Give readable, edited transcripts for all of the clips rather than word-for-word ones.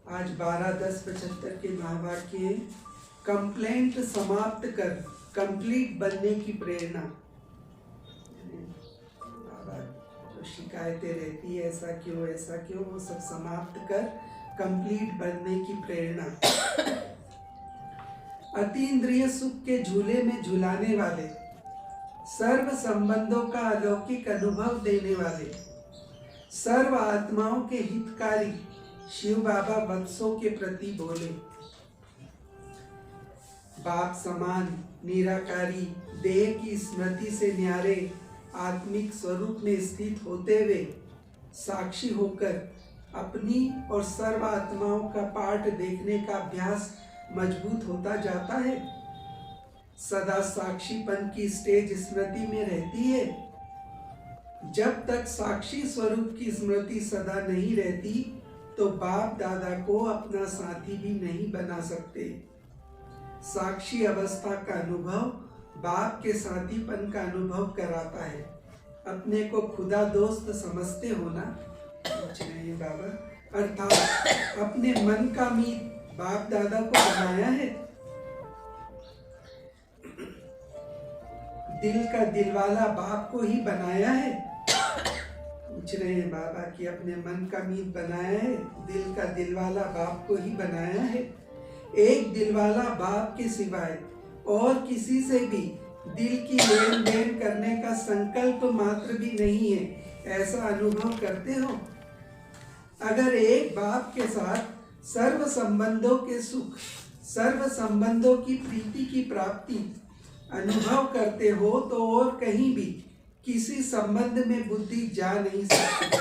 आज 12-10-75 के महावाक्य कंप्लेंट समाप्त कर कंप्लीट बनने की प्रेरणा। जो शिकायतें रहती है ऐसा क्यों, वो सब समाप्त कर कंप्लीट बनने की प्रेरणा। अतीन्द्रिय सुख के झूले में झुलाने वाले, सर्व संबंधों का अलौकिक अनुभव देने वाले, सर्व आत्माओं के हितकारी शिव बाबा वत्सों के प्रति बोले। बाप समान निराकारी देह की स्मृति से न्यारे आत्मिक स्वरूप में स्थित होते हुए साक्षी होकर अपनी और सर्व आत्माओं का पाठ देखने का अभ्यास मजबूत होता जाता है। सदा साक्षीपन की स्टेज स्मृति में रहती है। जब तक साक्षी स्वरूप की स्मृति सदा नहीं रहती तो बाप दादा को अपना साथी भी नहीं बना सकते। साक्षी अवस्था का अनुभव बाप के साथीपन का अनुभव कराता है। अपने को खुदा दोस्त समझते हो ना बाबा, अर्थात अपने मन का मीत बाप दादा को बनाया है। दिल का दिलवाला बाप को ही बनाया है। पूछ रहे हैं बाबा कि अपने मन का मीत बनाया है, दिल का दिलवाला बाप को ही बनाया है। एक दिलवाला बाप के सिवाय और किसी से भी दिल की लेन देन करने का संकल्प मात्र भी नहीं है, ऐसा अनुभव करते हो। अगर एक बाप के साथ सर्व संबंधों के सुख, सर्व संबंधों की प्रीति की प्राप्ति अनुभव करते हो तो और कहीं भी किसी संबंध में बुद्धि जा नहीं सकती।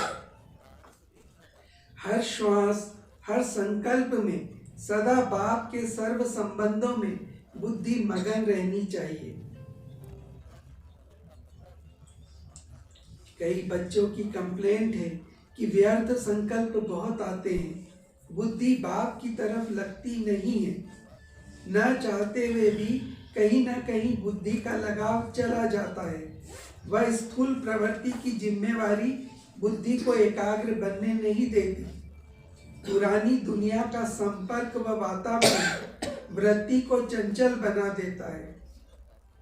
हर श्वास, हर संकल्प में सदा बाप के सर्व संबंधों में बुद्धि मगन रहनी चाहिए। कई बच्चों की कंप्लेंट है कि व्यर्थ संकल्प बहुत आते हैं, बुद्धि बाप की तरफ लगती नहीं है। न चाहते हुए भी कहीं न कहीं बुद्धि का लगाव चला जाता है। वह स्थूल प्रवृत्ति की जिम्मेवारी बुद्धि को एकाग्र बनने नहीं देती। पुरानी दुनिया का संपर्क व वातावरण वृत्ति को चंचल बना देता है।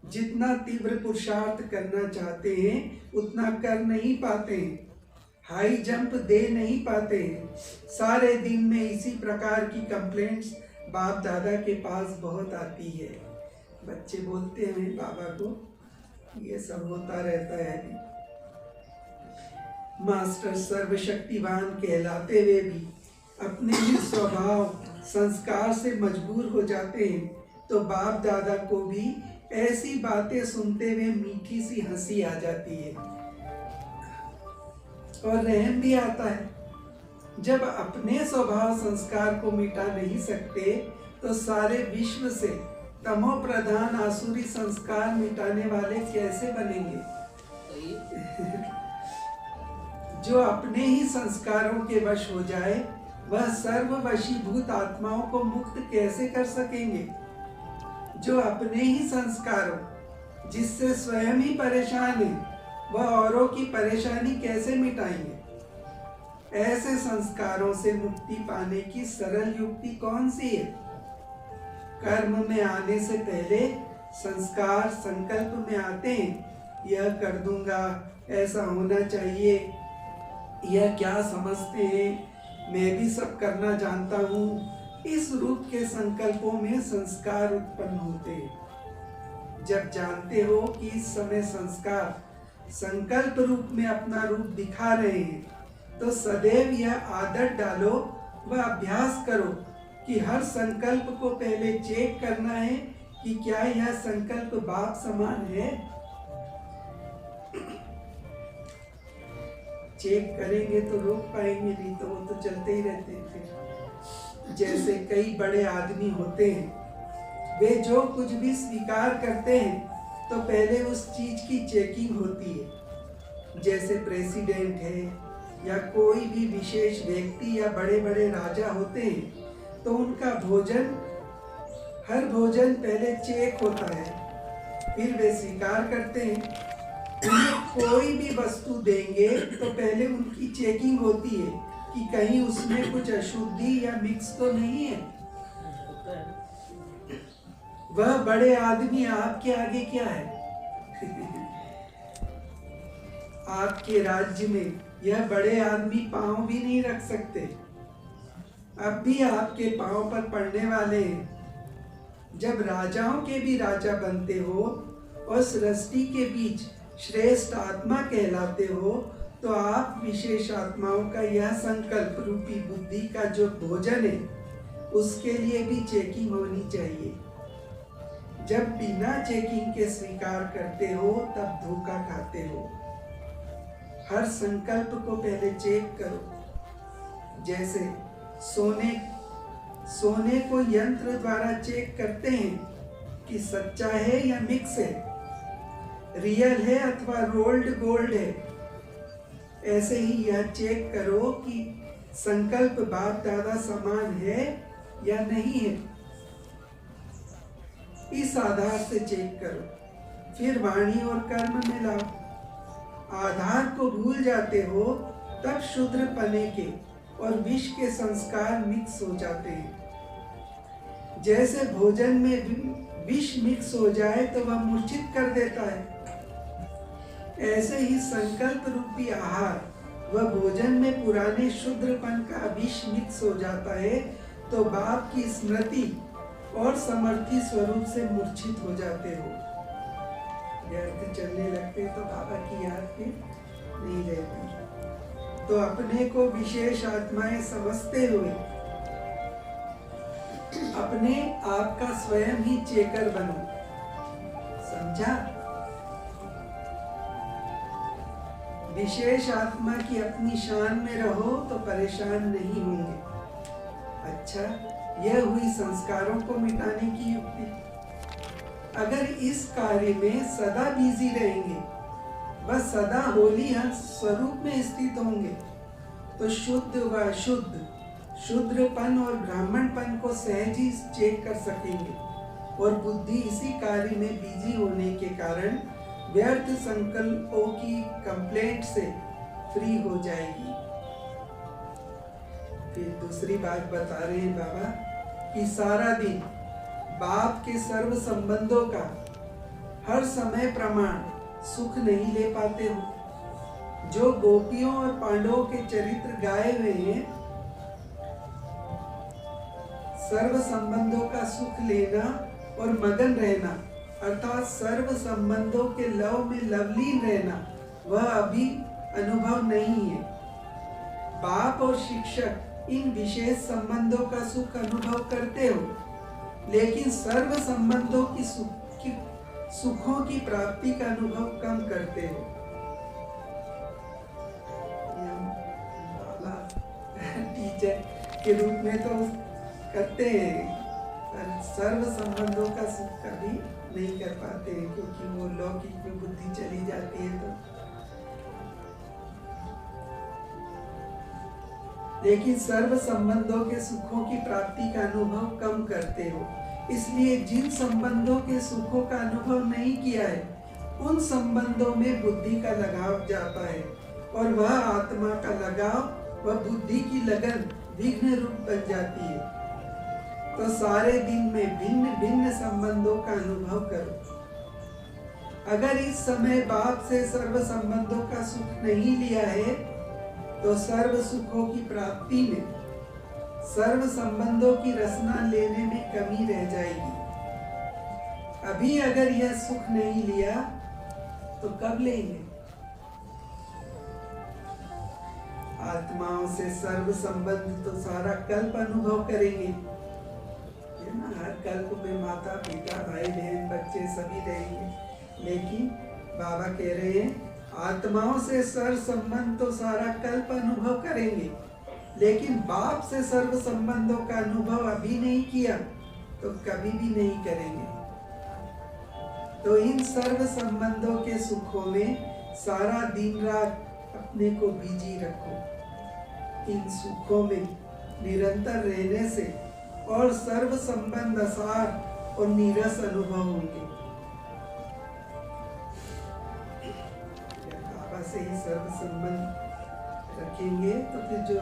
जितना तीव्र पुरुषार्थ करना चाहते हैं उतना कर नहीं पाते हैं, हाई जंप दे नहीं पाते हैं। सारे दिन में इसी प्रकार की कंप्लेंट्स बाप दादा के पास बहुत आती है। बच्चे बोलते हैं बाबा को, ये सब होता रहता है। मास्टर सर्वशक्तिवान कहलाते हुए भी अपने ही स्वभाव संस्कार से मजबूर हो जाते हैं तो बाप दादा को भी ऐसी बातें सुनते हुए मीठी सी हंसी आ जाती है और रहम भी आता है। जब अपने स्वभाव संस्कार को मिटा नहीं सकते तो सारे विश्व से तमो प्रधान आसुरी संस्कार मिटाने वाले कैसे बनेंगे? जो अपने ही संस्कारों के वश हो जाए वह सर्व वशीभूत आत्माओं को मुक्त कैसे कर सकेंगे? जो अपने ही संस्कारों जिससे स्वयं ही परेशान है वह औरों की परेशानी कैसे मिटाएंगे? ऐसे संस्कारों से मुक्ति पाने की सरल युक्ति कौन सी है? कर्म में आने से पहले संस्कार संकल्प में आते हैं, यह कर दूंगा, ऐसा होना चाहिए, यह क्या समझते हैं, मैं भी सब करना जानता हूँ। इस रूप के संकल्पों में संस्कार उत्पन्न होते हैं। जब जानते हो कि इस समय संस्कार संकल्प रूप में अपना रूप दिखा रहे हैं तो सदैव यह आदत डालो व अभ्यास करो कि हर संकल्प को पहले चेक करना है कि क्या यह संकल्प बाप समान है। चेक करेंगे तो रोक पाएंगे, नहीं तो वो तो चलते ही रहते हैं। जैसे कई बड़े आदमी होते हैं, वे जो कुछ भी स्वीकार करते हैं तो पहले उस चीज की चेकिंग होती है। जैसे प्रेसिडेंट है या कोई भी विशेष व्यक्ति या बड़े बड़े राजा होते हैं तो उनका भोजन, हर भोजन पहले चेक होता है, फिर वे स्वीकार करते हैं। उन्हें कोई भी वस्तु देंगे तो पहले उनकी चेकिंग होती है कि कहीं उसमें कुछ अशुद्धि या मिक्स तो नहीं है। वह बड़े आदमी आपके आगे क्या है? आपके राज्य में यह बड़े आदमी पांव भी नहीं रख सकते, अब भी आपके पांव पर पड़ने वाले हैं। जब राजाओं के भी राजा बनते हो और सृष्टि के बीच श्रेष्ठ आत्मा कहलाते हो, तो आप विशेष आत्माओं का यह संकल्प रूपी बुद्धि का जो भोजन है, उसके लिए भी चेकिंग होनी चाहिए। जब बिना चेकिंग के स्वीकार करते हो तब धोखा खाते हो। हर संकल्प को पहले चेक करो। जैसे सोने को यंत्र द्वारा चेक करते हैं कि सच्चा है या मिक्स है, रियल है अथवा रोल्ड गोल्ड है। ऐसे ही यह चेक करो कि संकल्प बाप दादा समान है या नहीं है। इस आधार से चेक करो, फिर वाणी और कर्म में लाओ। आधार को भूल जाते हो तब शूद्र पने के और विष के संस्कार मिक्स हो जाते हैं। जैसे भोजन में विष मिक्स हो जाए तो वह मूर्छित कर देता है, ऐसे ही संकल्प रूपी आहार व भोजन में पुराने शूद्रपन का विष मिक्स हो जाता है, तो बाप की स्मृति और समर्थी स्वरूप से मूर्छित हो जाते हो। व्यर्थ चलने लगते तो बाबा की याद फिर नहीं रहती। तो अपने को विशेष आत्माएं समझते हुए अपने आप का स्वयं ही चेकर बनो। समझा? विशेष आत्मा की अपनी शान में रहो तो परेशान नहीं होंगे। अच्छा, यह हुई संस्कारों को मिटाने की युक्ति। अगर इस कार्य में सदा बिजी रहेंगे, बस सदा होली हंस स्वरूप में स्थित होंगे, तो शुद्ध व अशुद्ध, शूद्रपन और ब्राह्मणपन को सहज ही चेक कर सकेंगे और बुद्धि इसी कार्य में बिजी होने के कारण व्यर्थ संकल्पों की कंप्लेंट से फ्री हो जाएगी। फिर दूसरी बात बता रहे हैं बाबा कि सारा दिन बाप के सर्व संबंधों का हर समय प्रमाण सुख नहीं ले पाते हो। जो गोपियों और पांडवों के चरित्र गाए हुए हैं, सर्व संबंधों का सुख लेना और मगन रहना, अर्थात सर्व संबंधों के लव में लवलीन रहना, वह अभी अनुभव नहीं है। बाप और शिक्षक इन विशेष संबंधों का सुख अनुभव करते हो, लेकिन सर्व संबंधों की सुखों की प्राप्ति का अनुभव कम करते हो। टीचर के रूप में तो करते हैं, पर सर्व संबंधों का सुख कभी नहीं कर पाते हैं, क्योंकि वो लौकिक में बुद्धि चली जाती है। तो लेकिन सर्व संबंधों के सुखों की प्राप्ति का अनुभव कम करते हो। इसलिए जिन संबंधों के सुखों का अनुभव नहीं किया है, उन संबंधों में बुद्धि का लगाव जाता है और वह आत्मा का लगाव व बुद्धि की लगन विघ्न रूप बन जाती है। तो सारे दिन में भिन्न भिन्न संबंधों का अनुभव करो। अगर इस समय बाप से सर्व संबंधों का सुख नहीं लिया है, तो सर्व सुखों की प्राप्ति में सर्व संबंधों की रसना लेने में कमी रह जाएगी। अभी अगर यह सुख नहीं लिया तो कब लेंगे? आत्माओं से सर्व संबंध तो सारा कल्प अनुभव करेंगे, है ना। हर कल्प में माता पिता भाई बहन बच्चे सभी रहेंगे, लेकिन बाबा कह रहे हैं आत्माओं से सर्व संबंध तो सारा कल्प अनुभव करेंगे, लेकिन बाप से सर्व संबंधों का अनुभव अभी नहीं किया तो कभी भी नहीं करेंगे। तो इन सर्व संबंधों के सुखों में सारा दिन रात अपने को बिजी रखो। इन सुखों में निरंतर रहने से और सर्व संबंध असार और नीरस अनुभव होंगे। बाबा से ही सर्व संबंध रखेंगे तो फिर जो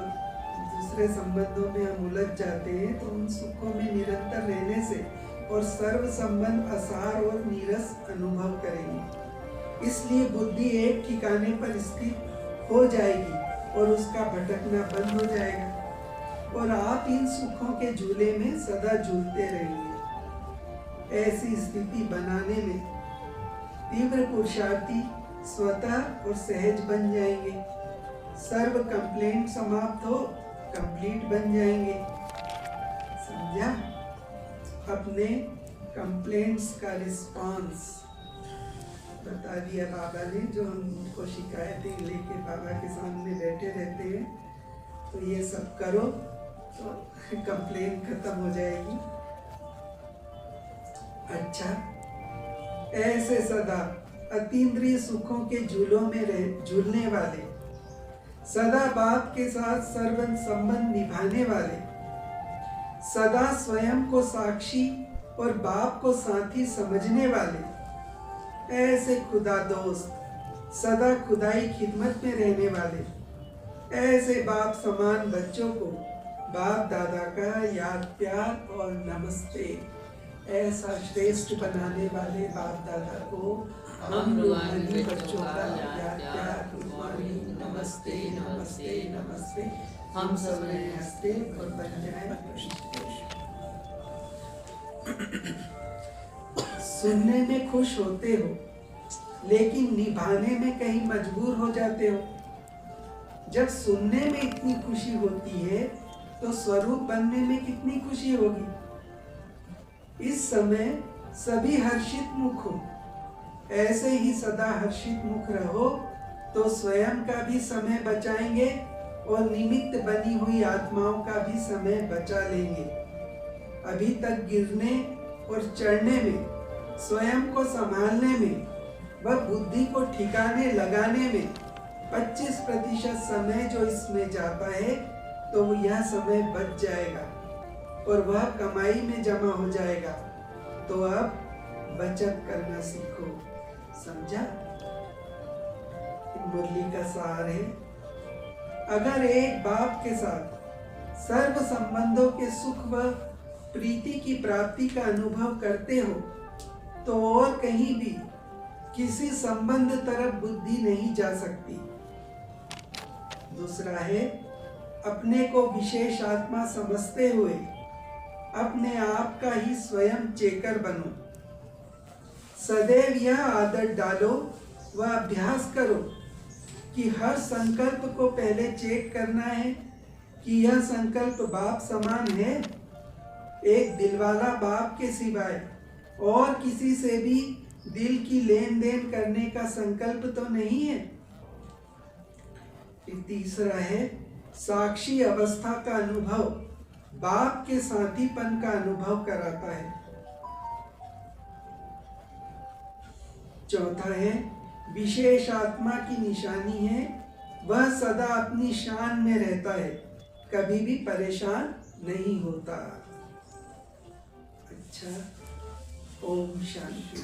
दूसरे संबंधों में हम उलझ जाते हैं तो उन सुखों में निरंतर रहने से और सर्व संबंध असार और नीरस अनुभव करेंगे। इसलिए बुद्धि एक ठिकाने पर स्थित हो जाएगी और उसका भटकना बंद हो जाएगा और आप इन सुखों के झूले में सदा झूलते रहेंगे। ऐसी स्थिति बनाने में तीव्र पुरुषार्थी स्वतः और सहज बन जाएंगे। सर्व कंप्लेंट समाप्त हो कंप्लीट बन जाएंगे। समझा? अपने कंप्लेंट्स का रिस्पांस बता दिया बाबा ने। जो हम उनको शिकायतें लेके बाबा के सामने बैठे रहते हैं तो ये सब करो तो कंप्लेंट खत्म हो जाएगी। अच्छा, ऐसे सदा अतीन्द्रिय सुखों के झूलों में झूलने वाले, सदा बाप के साथ सर्वन संबंध निभाने वाले, सदा स्वयं को साक्षी और बाप को साथी समझने वाले, ऐसे खुदा दोस्त, सदा खुदाई खिदमत में रहने वाले, ऐसे बाप समान बच्चों को बाप दादा का याद प्यार और नमस्ते ऐसा श्रेष्ठ बनाने वाले बाप दादा को हम रूहानी बच्चों का याद प्यार, गुड मॉर्निंग, नमस्ते नमस्ते नमस्ते हम सब हंसते और बन जाए। सुनने में खुश होते हो लेकिन निभाने में कहीं मजबूर हो जाते हो। जब सुनने में इतनी खुशी होती है तो स्वरूप बनने में कितनी खुशी होगी। इस समय सभी हर्षित मुख हो, ऐसे ही सदा हर्षित मुख रहो तो स्वयं का भी समय बचाएंगे और निमित्त बनी हुई आत्माओं का भी समय बचा लेंगे। अभी तक गिरने और चढ़ने में, स्वयं को संभालने में व बुद्धि को ठिकाने लगाने में 25% समय जो इसमें जाता है तो यह समय बच जाएगा और वह कमाई में जमा हो जाएगा। तो अब बचत करना सीखो। समझा? मुरली का सार है, अगर एक बाप के साथ सर्व संबंधों के सुख व प्रीति की प्राप्ति का अनुभव करते हो तो और कहीं भी किसी संबंध तरफ बुद्धि नहीं जा सकती। दूसरा है, अपने को विशेष आत्मा समझते हुए अपने आप का ही स्वयं चेकर बनो। सदैव यह आदत डालो व अभ्यास करो कि हर संकल्प को पहले चेक करना है कि यह संकल्प बाप समान है। एक दिलवाला बाप के सिवाय और किसी से भी दिल की लेन देन करने का संकल्प तो नहीं है। तीसरा है, साक्षी अवस्था का अनुभव बाप के साथीपन का अनुभव कराता है। चौथा है, विशेष आत्मा की निशानी है वह सदा अपनी शान में रहता है, कभी भी परेशान नहीं होता। अच्छा, ओम शांति।